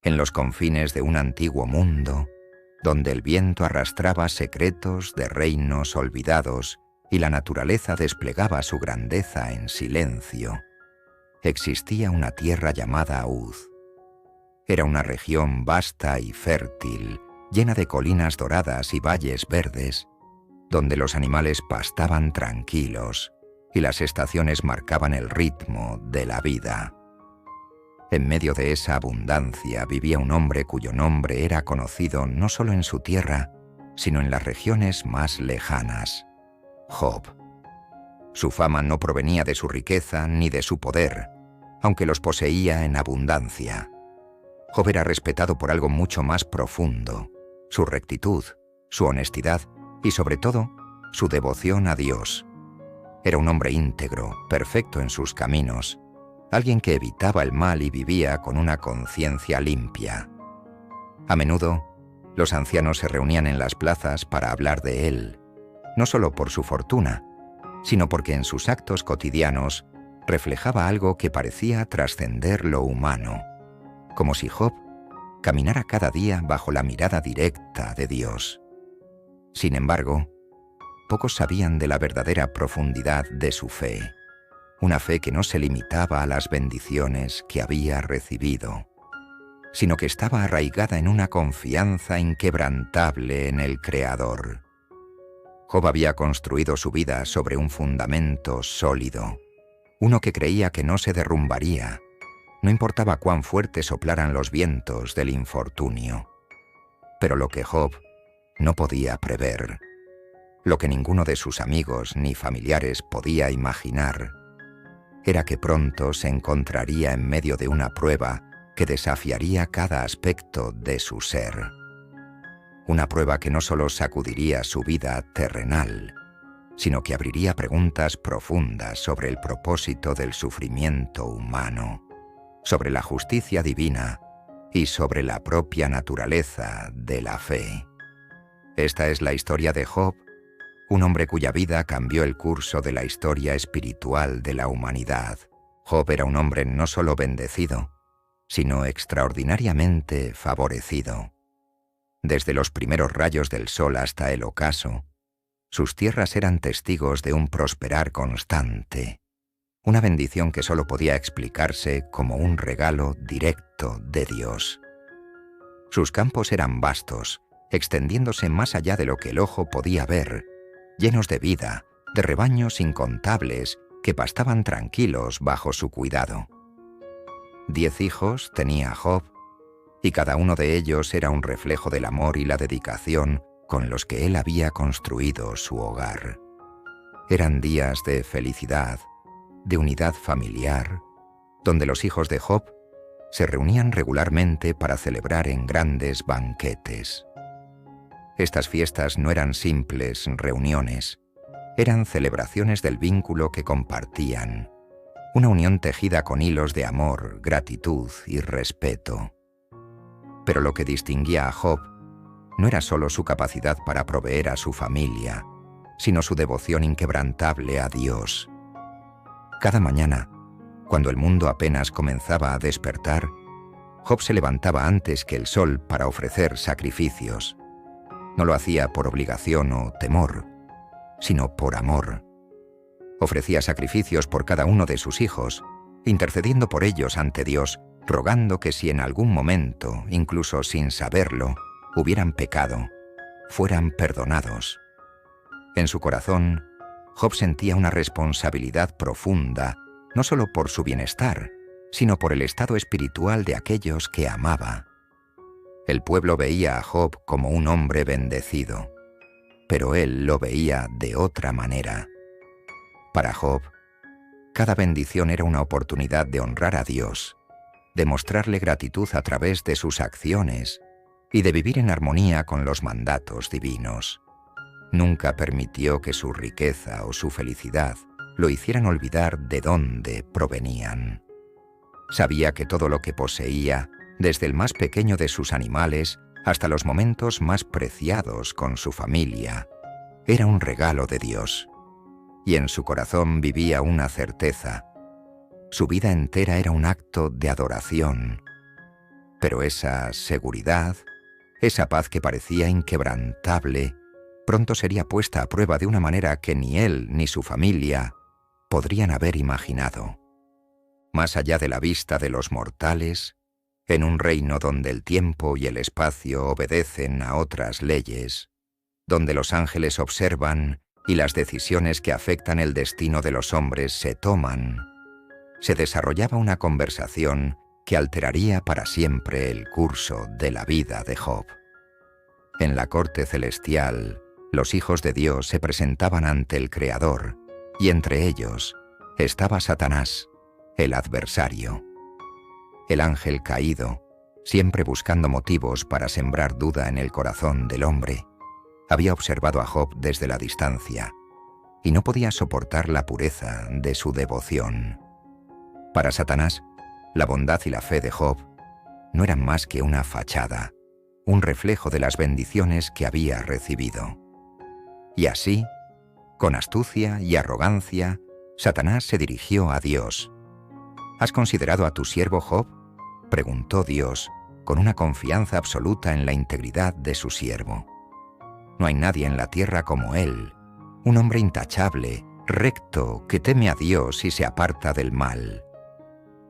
en los confines de un antiguo mundo, donde el viento arrastraba secretos de reinos olvidados y la naturaleza desplegaba su grandeza en silencio, existía una tierra llamada Uz. Era una región vasta y fértil, llena de colinas doradas y valles verdes, donde los animales pastaban tranquilos y las estaciones marcaban el ritmo de la vida. En medio de esa abundancia vivía un hombre cuyo nombre era conocido no solo en su tierra, sino en las regiones más lejanas: Job. Su fama no provenía de su riqueza ni de su poder, aunque los poseía en abundancia. Job era respetado por algo mucho más profundo: su rectitud, su honestidad y, sobre todo, su devoción a Dios. Era un hombre íntegro, perfecto en sus caminos, alguien que evitaba el mal y vivía con una conciencia limpia. A menudo, los ancianos se reunían en las plazas para hablar de él, no solo por su fortuna, sino porque en sus actos cotidianos reflejaba algo que parecía trascender lo humano, como si Job caminara cada día bajo la mirada directa de Dios. Sin embargo, pocos sabían de la verdadera profundidad de su fe, una fe que no se limitaba a las bendiciones que había recibido, sino que estaba arraigada en una confianza inquebrantable en el Creador. Job había construido su vida sobre un fundamento sólido, uno que creía que no se derrumbaría, no importaba cuán fuertes soplaran los vientos del infortunio. Pero lo que Job no podía prever, lo que ninguno de sus amigos ni familiares podía imaginar, era que pronto se encontraría en medio de una prueba que desafiaría cada aspecto de su ser. Una prueba que no solo sacudiría su vida terrenal, sino que abriría preguntas profundas sobre el propósito del sufrimiento humano, sobre la justicia divina y sobre la propia naturaleza de la fe. Esta es la historia de Job, un hombre cuya vida cambió el curso de la historia espiritual de la humanidad. Job era un hombre no solo bendecido, sino extraordinariamente favorecido. Desde los primeros rayos del sol hasta el ocaso, sus tierras eran testigos de un prosperar constante, una bendición que solo podía explicarse como un regalo directo de Dios. Sus campos eran vastos, extendiéndose más allá de lo que el ojo podía ver, llenos de vida, de rebaños incontables que pastaban tranquilos bajo su cuidado. 10 hijos tenía Job, y cada uno de ellos era un reflejo del amor y la dedicación con los que él había construido su hogar. Eran días de felicidad, de unidad familiar, donde los hijos de Job se reunían regularmente para celebrar en grandes banquetes. Estas fiestas no eran simples reuniones, eran celebraciones del vínculo que compartían, una unión tejida con hilos de amor, gratitud y respeto. Pero lo que distinguía a Job no era solo su capacidad para proveer a su familia, sino su devoción inquebrantable a Dios. Cada mañana, cuando el mundo apenas comenzaba a despertar, Job se levantaba antes que el sol para ofrecer sacrificios. No lo hacía por obligación o temor, sino por amor. Ofrecía sacrificios por cada uno de sus hijos, intercediendo por ellos ante Dios, rogando que si en algún momento, incluso sin saberlo, hubieran pecado, fueran perdonados. En su corazón, Job sentía una responsabilidad profunda, no solo por su bienestar, sino por el estado espiritual de aquellos que amaba. El pueblo veía a Job como un hombre bendecido, pero él lo veía de otra manera. Para Job, cada bendición era una oportunidad de honrar a Dios, de mostrarle gratitud a través de sus acciones y de vivir en armonía con los mandatos divinos. Nunca permitió que su riqueza o su felicidad lo hicieran olvidar de dónde provenían. Sabía que todo lo que poseía, desde el más pequeño de sus animales hasta los momentos más preciados con su familia, era un regalo de Dios. Y en su corazón vivía una certeza: su vida entera era un acto de adoración. Pero esa seguridad, esa paz que parecía inquebrantable, pronto sería puesta a prueba de una manera que ni él ni su familia podrían haber imaginado. Más allá de la vista de los mortales, en un reino donde el tiempo y el espacio obedecen a otras leyes, donde los ángeles observan y las decisiones que afectan el destino de los hombres se toman, se desarrollaba una conversación que alteraría para siempre el curso de la vida de Job. En la corte celestial, los hijos de Dios se presentaban ante el Creador, y entre ellos estaba Satanás, el adversario. El ángel caído, siempre buscando motivos para sembrar duda en el corazón del hombre, había observado a Job desde la distancia y no podía soportar la pureza de su devoción. Para Satanás, la bondad y la fe de Job no eran más que una fachada, un reflejo de las bendiciones que había recibido. Y así, con astucia y arrogancia, Satanás se dirigió a Dios. ¿Has considerado a tu siervo Job?, preguntó Dios, con una confianza absoluta en la integridad de su siervo. No hay nadie en la tierra como él, un hombre intachable, recto, que teme a Dios y se aparta del mal.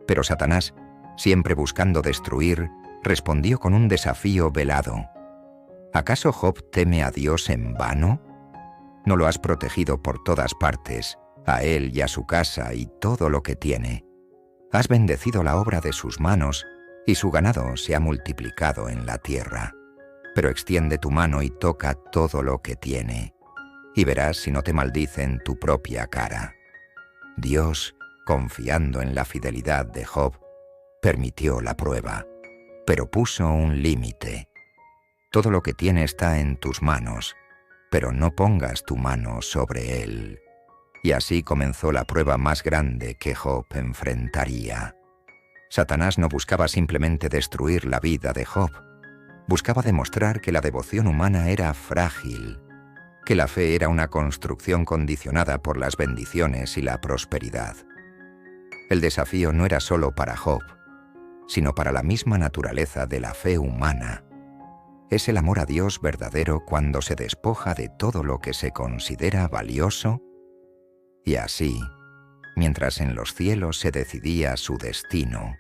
Pero Satanás, siempre buscando destruir, respondió con un desafío velado. ¿Acaso Job teme a Dios en vano? ¿No lo has protegido por todas partes, a él y a su casa y todo lo que tiene? Has bendecido la obra de sus manos, y su ganado se ha multiplicado en la tierra. Pero extiende tu mano y toca todo lo que tiene, y verás si no te maldice en tu propia cara. Dios, confiando en la fidelidad de Job, permitió la prueba, pero puso un límite. Todo lo que tiene está en tus manos, pero no pongas tu mano sobre él. Y así comenzó la prueba más grande que Job enfrentaría. Satanás no buscaba simplemente destruir la vida de Job, buscaba demostrar que la devoción humana era frágil, que la fe era una construcción condicionada por las bendiciones y la prosperidad. El desafío no era solo para Job, sino para la misma naturaleza de la fe humana. Es el amor a Dios verdadero cuando se despoja de todo lo que se considera valioso. Y así, mientras en los cielos se decidía su destino,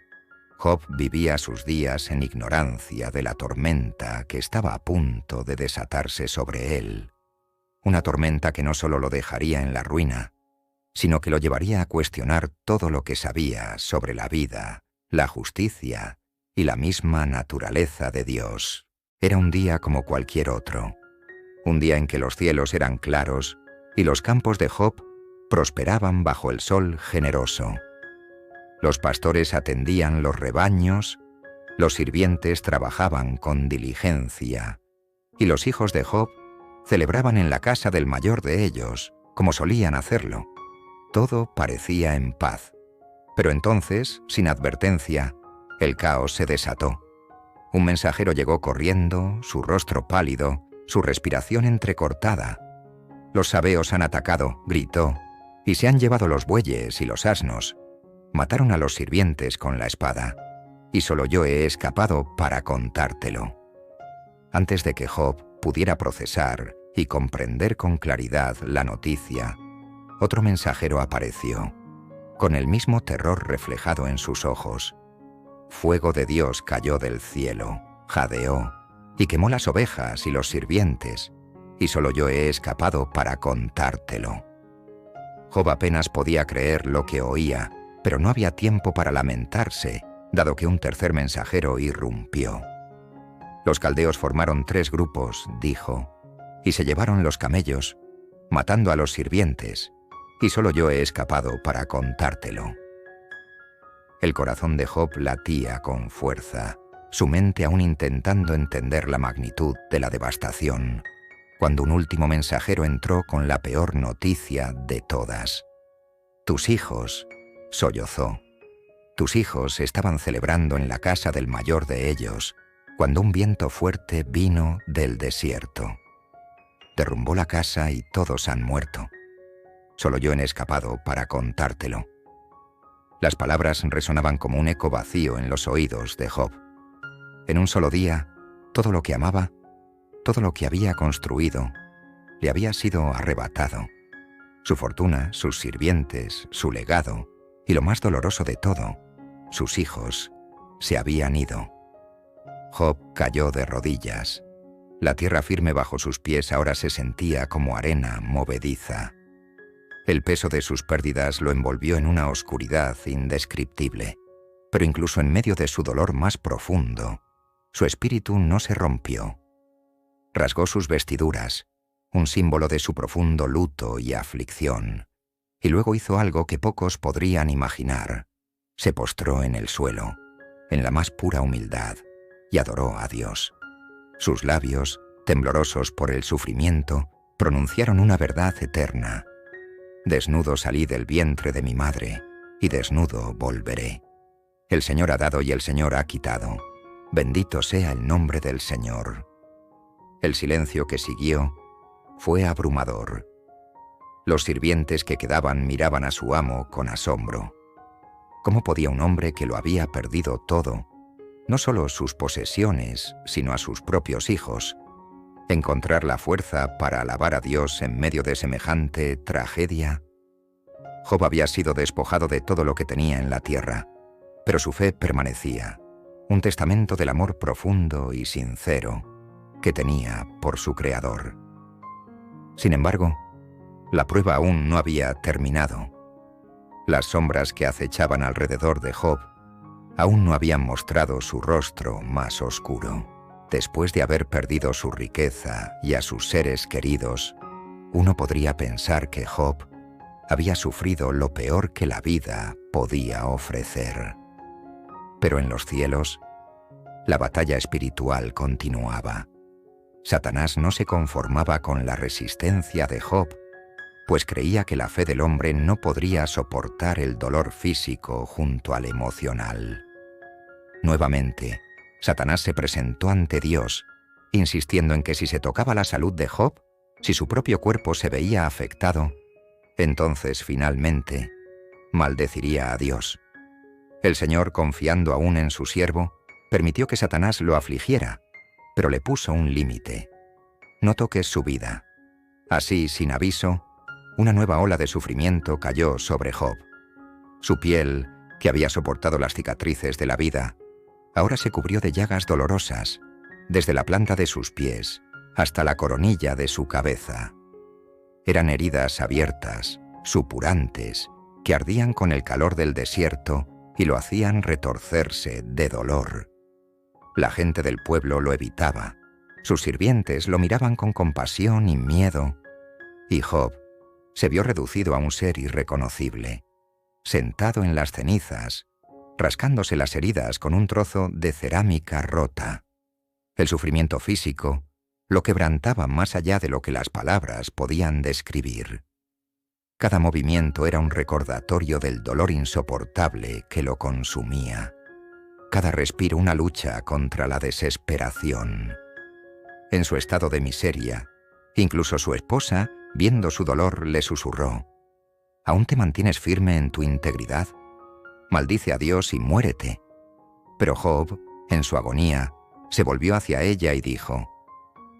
Job vivía sus días en ignorancia de la tormenta que estaba a punto de desatarse sobre él. Una tormenta que no solo lo dejaría en la ruina, sino que lo llevaría a cuestionar todo lo que sabía sobre la vida, la justicia y la misma naturaleza de Dios. Era un día como cualquier otro, un día en que los cielos eran claros y los campos de Job prosperaban bajo el sol generoso. Los pastores atendían los rebaños, los sirvientes trabajaban con diligencia, y los hijos de Job celebraban en la casa del mayor de ellos, como solían hacerlo. Todo parecía en paz. Pero entonces, sin advertencia, el caos se desató. Un mensajero llegó corriendo, su rostro pálido, su respiración entrecortada. «Los sabeos han atacado», gritó, «y se han llevado los bueyes y los asnos. Mataron a los sirvientes con la espada, y solo yo he escapado para contártelo». Antes de que Job pudiera procesar y comprender con claridad la noticia, otro mensajero apareció, con el mismo terror reflejado en sus ojos. Fuego de Dios cayó del cielo, jadeó, y quemó las ovejas y los sirvientes, y solo yo he escapado para contártelo. Job apenas podía creer lo que oía, pero no había tiempo para lamentarse, dado que un tercer mensajero irrumpió. Los caldeos formaron 3 grupos, dijo, y se llevaron los camellos, matando a los sirvientes, y solo yo he escapado para contártelo. El corazón de Job latía con fuerza, su mente aún intentando entender la magnitud de la devastación, cuando un último mensajero entró con la peor noticia de todas. «Tus hijos», sollozó, «tus hijos estaban celebrando en la casa del mayor de ellos, cuando un viento fuerte vino del desierto. Derrumbó la casa y todos han muerto. Solo yo he escapado para contártelo». Las palabras resonaban como un eco vacío en los oídos de Job. En un solo día, todo lo que amaba, todo lo que había construido, le había sido arrebatado. Su fortuna, sus sirvientes, su legado, y lo más doloroso de todo, sus hijos, se habían ido. Job cayó de rodillas. La tierra firme bajo sus pies ahora se sentía como arena movediza. El peso de sus pérdidas lo envolvió en una oscuridad indescriptible, pero incluso en medio de su dolor más profundo, su espíritu no se rompió. Rasgó sus vestiduras, un símbolo de su profundo luto y aflicción, y luego hizo algo que pocos podrían imaginar. Se postró en el suelo, en la más pura humildad, y adoró a Dios. Sus labios, temblorosos por el sufrimiento, pronunciaron una verdad eterna. Desnudo salí del vientre de mi madre, y desnudo volveré. El Señor ha dado y el Señor ha quitado. Bendito sea el nombre del Señor. El silencio que siguió fue abrumador. Los sirvientes que quedaban miraban a su amo con asombro. ¿Cómo podía un hombre que lo había perdido todo, no solo sus posesiones, sino a sus propios hijos, encontrar la fuerza para alabar a Dios en medio de semejante tragedia? Job había sido despojado de todo lo que tenía en la tierra, pero su fe permanecía, un testamento del amor profundo y sincero que tenía por su Creador. Sin embargo, la prueba aún no había terminado. Las sombras que acechaban alrededor de Job aún no habían mostrado su rostro más oscuro. Después de haber perdido su riqueza y a sus seres queridos, uno podría pensar que Job había sufrido lo peor que la vida podía ofrecer. Pero en los cielos, la batalla espiritual continuaba. Satanás no se conformaba con la resistencia de Job, pues creía que la fe del hombre no podría soportar el dolor físico junto al emocional. Nuevamente, Satanás se presentó ante Dios, insistiendo en que si se tocaba la salud de Job, si su propio cuerpo se veía afectado, entonces finalmente maldeciría a Dios. El Señor, confiando aún en su siervo, permitió que Satanás lo afligiera, pero le puso un límite. No toques su vida. Así, sin aviso, una nueva ola de sufrimiento cayó sobre Job. Su piel, que había soportado las cicatrices de la vida, ahora se cubrió de llagas dolorosas, desde la planta de sus pies hasta la coronilla de su cabeza. Eran heridas abiertas, supurantes, que ardían con el calor del desierto y lo hacían retorcerse de dolor. La gente del pueblo lo evitaba, sus sirvientes lo miraban con compasión y miedo, y Job se vio reducido a un ser irreconocible, sentado en las cenizas, rascándose las heridas con un trozo de cerámica rota. El sufrimiento físico lo quebrantaba más allá de lo que las palabras podían describir. Cada movimiento era un recordatorio del dolor insoportable que lo consumía. Cada respiro una lucha contra la desesperación. En su estado de miseria, incluso su esposa, viendo su dolor, le susurró: ¿Aún te mantienes firme en tu integridad? Maldice a Dios y muérete. Pero Job, en su agonía, se volvió hacia ella y dijo: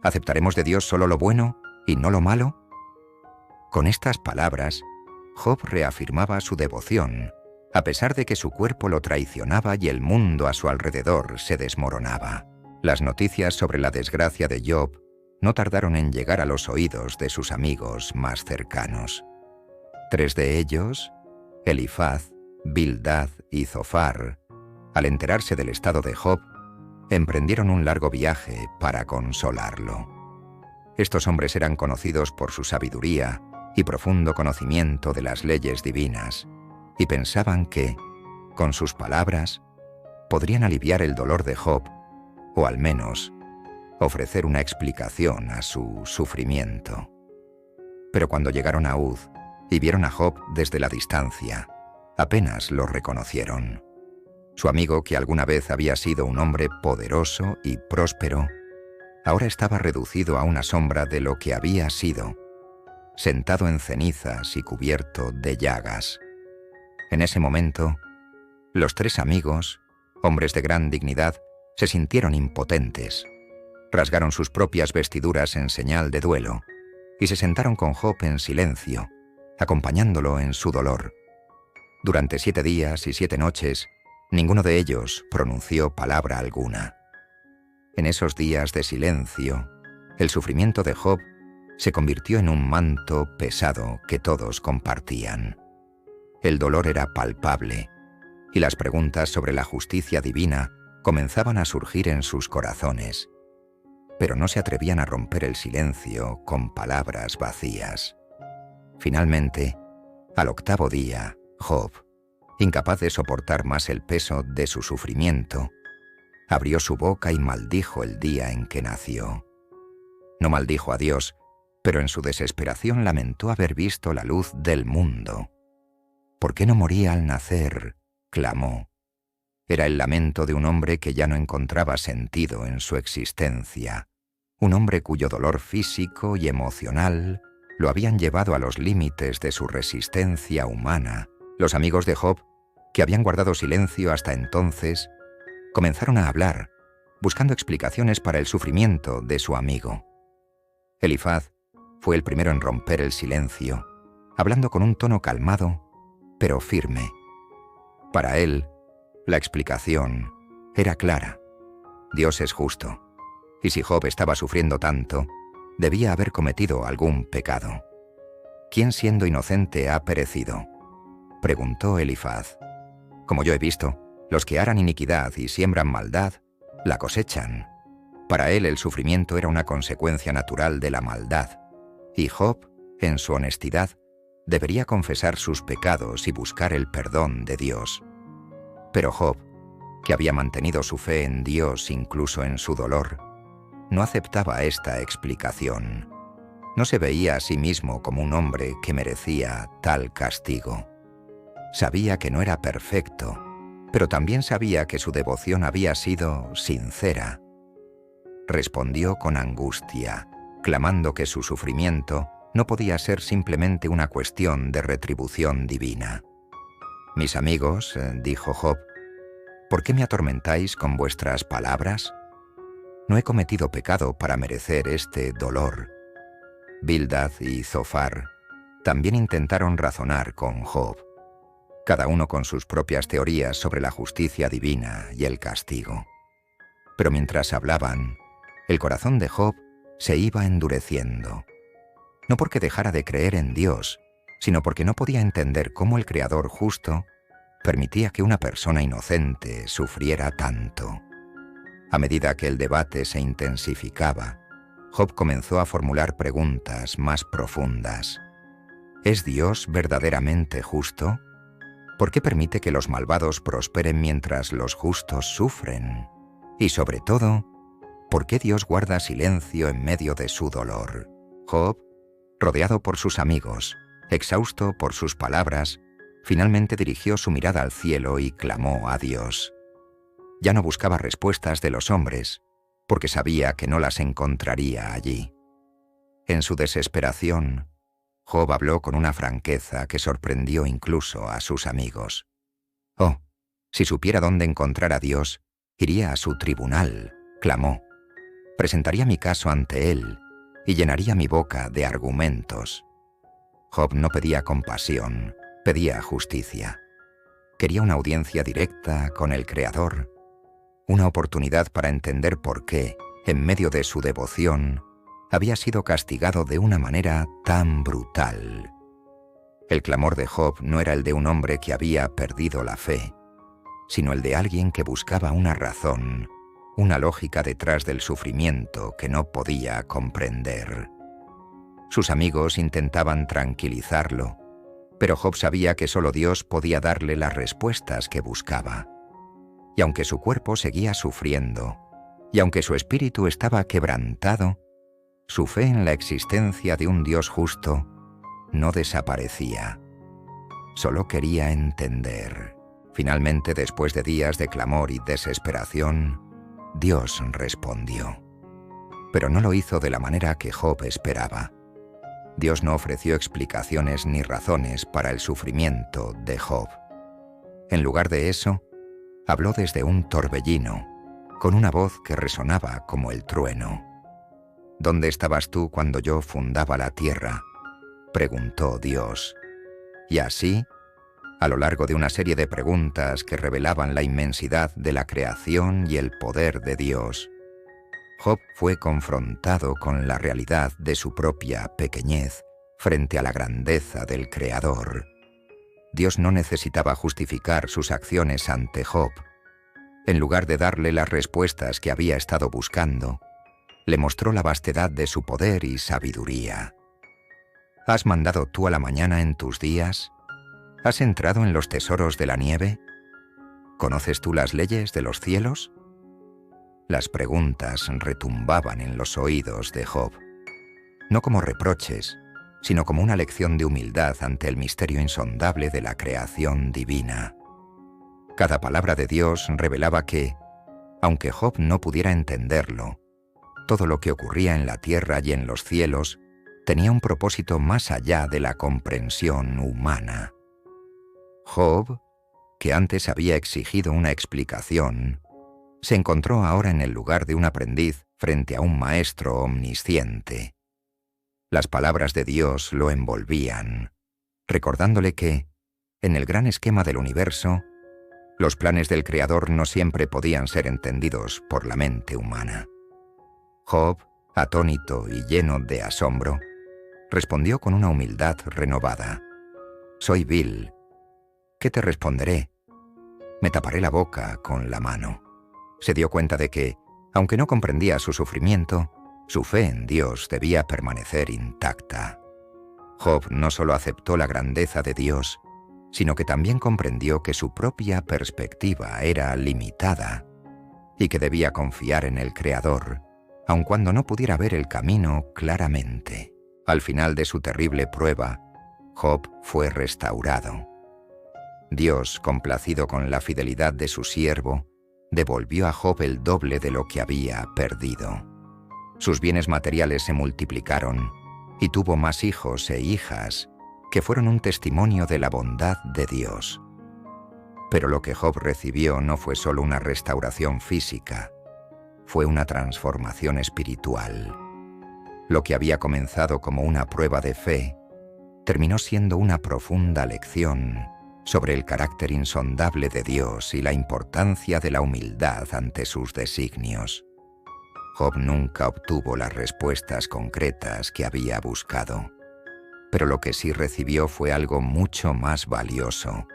¿Aceptaremos de Dios solo lo bueno y no lo malo? Con estas palabras, Job reafirmaba su devoción, a pesar de que su cuerpo lo traicionaba y el mundo a su alrededor se desmoronaba. Las noticias sobre la desgracia de Job no tardaron en llegar a los oídos de sus amigos más cercanos. 3 de ellos, Elifaz, Bildad y Zofar, al enterarse del estado de Job, emprendieron un largo viaje para consolarlo. Estos hombres eran conocidos por su sabiduría y profundo conocimiento de las leyes divinas, y pensaban que, con sus palabras, podrían aliviar el dolor de Job, o al menos ofrecer una explicación a su sufrimiento. Pero cuando llegaron a Uz y vieron a Job desde la distancia, apenas lo reconocieron. Su amigo, que alguna vez había sido un hombre poderoso y próspero, ahora estaba reducido a una sombra de lo que había sido, sentado en cenizas y cubierto de llagas. En ese momento, los 3 amigos, hombres de gran dignidad, se sintieron impotentes. Rasgaron sus propias vestiduras en señal de duelo y se sentaron con Job en silencio, acompañándolo en su dolor. Durante 7 días y 7 noches, ninguno de ellos pronunció palabra alguna. En esos días de silencio, el sufrimiento de Job se convirtió en un manto pesado que todos compartían. El dolor era palpable, y las preguntas sobre la justicia divina comenzaban a surgir en sus corazones, pero no se atrevían a romper el silencio con palabras vacías. Finalmente, al 8º día, Job, incapaz de soportar más el peso de su sufrimiento, abrió su boca y maldijo el día en que nació. No maldijo a Dios, pero en su desesperación lamentó haber visto la luz del mundo. ¿Por qué no moría al nacer?, clamó. Era el lamento de un hombre que ya no encontraba sentido en su existencia, un hombre cuyo dolor físico y emocional lo habían llevado a los límites de su resistencia humana. Los amigos de Job, que habían guardado silencio hasta entonces, comenzaron a hablar, buscando explicaciones para el sufrimiento de su amigo. Elifaz fue el primero en romper el silencio, hablando con un tono calmado, pero firme. Para él, la explicación era clara. Dios es justo, y si Job estaba sufriendo tanto, debía haber cometido algún pecado. ¿Quién siendo inocente ha perecido?, preguntó Elifaz. Como yo he visto, los que aran iniquidad y siembran maldad, la cosechan. Para él el sufrimiento era una consecuencia natural de la maldad, y Job, en su honestidad, debería confesar sus pecados y buscar el perdón de Dios. Pero Job, que había mantenido su fe en Dios incluso en su dolor, no aceptaba esta explicación. No se veía a sí mismo como un hombre que merecía tal castigo. Sabía que no era perfecto, pero también sabía que su devoción había sido sincera. Respondió con angustia, clamando que su sufrimiento no podía ser simplemente una cuestión de retribución divina. «Mis amigos», dijo Job, «¿por qué me atormentáis con vuestras palabras? No he cometido pecado para merecer este dolor». Bildad y Zofar también intentaron razonar con Job, cada uno con sus propias teorías sobre la justicia divina y el castigo. Pero mientras hablaban, el corazón de Job se iba endureciendo. No porque dejara de creer en Dios, sino porque no podía entender cómo el Creador justo permitía que una persona inocente sufriera tanto. A medida que el debate se intensificaba, Job comenzó a formular preguntas más profundas. ¿Es Dios verdaderamente justo? ¿Por qué permite que los malvados prosperen mientras los justos sufren? Y sobre todo, ¿por qué Dios guarda silencio en medio de su dolor? Job, rodeado por sus amigos, exhausto por sus palabras, finalmente dirigió su mirada al cielo y clamó a Dios. Ya no buscaba respuestas de los hombres, porque sabía que no las encontraría allí. En su desesperación, Job habló con una franqueza que sorprendió incluso a sus amigos. «Oh, si supiera dónde encontrar a Dios, iría a su tribunal», clamó. «Presentaría mi caso ante él y llenaría mi boca de argumentos». Job no pedía compasión, pedía justicia. Quería una audiencia directa con el Creador, una oportunidad para entender por qué, en medio de su devoción, había sido castigado de una manera tan brutal. El clamor de Job no era el de un hombre que había perdido la fe, sino el de alguien que buscaba una razón, una lógica detrás del sufrimiento que no podía comprender. Sus amigos intentaban tranquilizarlo, pero Job sabía que solo Dios podía darle las respuestas que buscaba. Y aunque su cuerpo seguía sufriendo, y aunque su espíritu estaba quebrantado, su fe en la existencia de un Dios justo no desaparecía. Solo quería entender. Finalmente, después de días de clamor y desesperación, Dios respondió. Pero no lo hizo de la manera que Job esperaba. Dios no ofreció explicaciones ni razones para el sufrimiento de Job. En lugar de eso, habló desde un torbellino, con una voz que resonaba como el trueno. «¿Dónde estabas tú cuando yo fundaba la tierra?», preguntó Dios. Y así, a lo largo de una serie de preguntas que revelaban la inmensidad de la creación y el poder de Dios, Job fue confrontado con la realidad de su propia pequeñez frente a la grandeza del Creador. Dios no necesitaba justificar sus acciones ante Job. En lugar de darle las respuestas que había estado buscando, le mostró la vastedad de su poder y sabiduría. ¿Has mandado tú a la mañana en tus días? ¿Has entrado en los tesoros de la nieve? ¿Conoces tú las leyes de los cielos? Las preguntas retumbaban en los oídos de Job, no como reproches, sino como una lección de humildad ante el misterio insondable de la creación divina. Cada palabra de Dios revelaba que, aunque Job no pudiera entenderlo, todo lo que ocurría en la tierra y en los cielos tenía un propósito más allá de la comprensión humana. Job, que antes había exigido una explicación, se encontró ahora en el lugar de un aprendiz frente a un maestro omnisciente. Las palabras de Dios lo envolvían, recordándole que, en el gran esquema del universo, los planes del Creador no siempre podían ser entendidos por la mente humana. Job, atónito y lleno de asombro, respondió con una humildad renovada. «Soy vil. ¿Qué te responderé? Me taparé la boca con la mano». Se dio cuenta de que, aunque no comprendía su sufrimiento, su fe en Dios debía permanecer intacta. Job no solo aceptó la grandeza de Dios, sino que también comprendió que su propia perspectiva era limitada y que debía confiar en el Creador, aun cuando no pudiera ver el camino claramente. Al final de su terrible prueba, Job fue restaurado. Dios, complacido con la fidelidad de su siervo, devolvió a Job el doble de lo que había perdido. Sus bienes materiales se multiplicaron y tuvo más hijos e hijas que fueron un testimonio de la bondad de Dios. Pero lo que Job recibió no fue solo una restauración física, fue una transformación espiritual. Lo que había comenzado como una prueba de fe terminó siendo una profunda lección sobre el carácter insondable de Dios y la importancia de la humildad ante sus designios. Job nunca obtuvo las respuestas concretas que había buscado, pero lo que sí recibió fue algo mucho más valioso,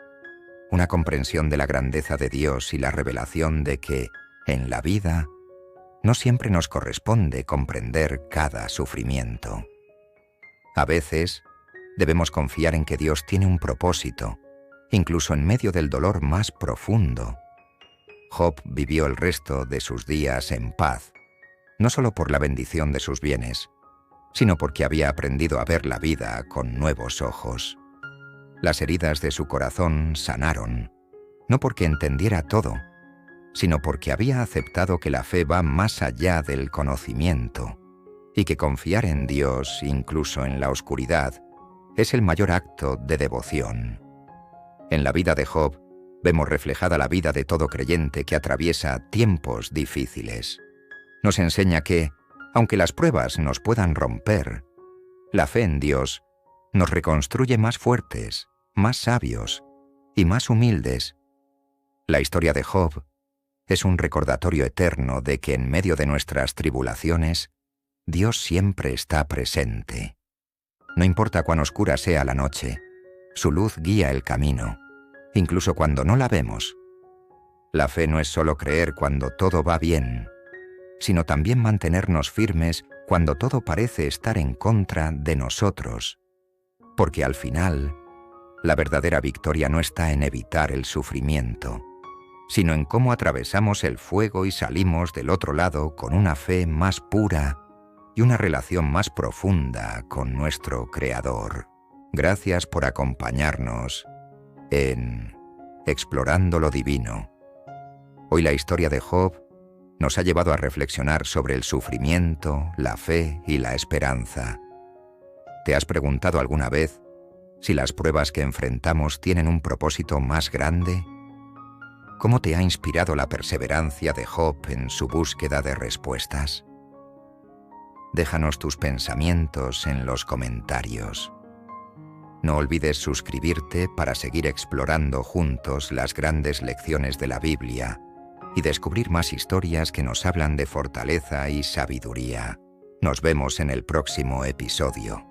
una comprensión de la grandeza de Dios y la revelación de que, en la vida, no siempre nos corresponde comprender cada sufrimiento. A veces, debemos confiar en que Dios tiene un propósito, incluso en medio del dolor más profundo. Job vivió el resto de sus días en paz, no solo por la bendición de sus bienes, sino porque había aprendido a ver la vida con nuevos ojos. Las heridas de su corazón sanaron, no porque entendiera todo, sino porque había aceptado que la fe va más allá del conocimiento y que confiar en Dios, incluso en la oscuridad, es el mayor acto de devoción. En la vida de Job vemos reflejada la vida de todo creyente que atraviesa tiempos difíciles. Nos enseña que, aunque las pruebas nos puedan romper, la fe en Dios nos reconstruye más fuertes, más sabios y más humildes. La historia de Job es un recordatorio eterno de que en medio de nuestras tribulaciones, Dios siempre está presente. No importa cuán oscura sea la noche, su luz guía el camino, incluso cuando no la vemos. La fe no es solo creer cuando todo va bien, sino también mantenernos firmes cuando todo parece estar en contra de nosotros, porque al final, la verdadera victoria no está en evitar el sufrimiento, sino en cómo atravesamos el fuego y salimos del otro lado con una fe más pura y una relación más profunda con nuestro Creador. Gracias por acompañarnos en Explorando lo Divino. Hoy la historia de Job nos ha llevado a reflexionar sobre el sufrimiento, la fe y la esperanza. ¿Te has preguntado alguna vez si las pruebas que enfrentamos tienen un propósito más grande? ¿Cómo te ha inspirado la perseverancia de Job en su búsqueda de respuestas? Déjanos tus pensamientos en los comentarios. No olvides suscribirte para seguir explorando juntos las grandes lecciones de la Biblia y descubrir más historias que nos hablan de fortaleza y sabiduría. Nos vemos en el próximo episodio.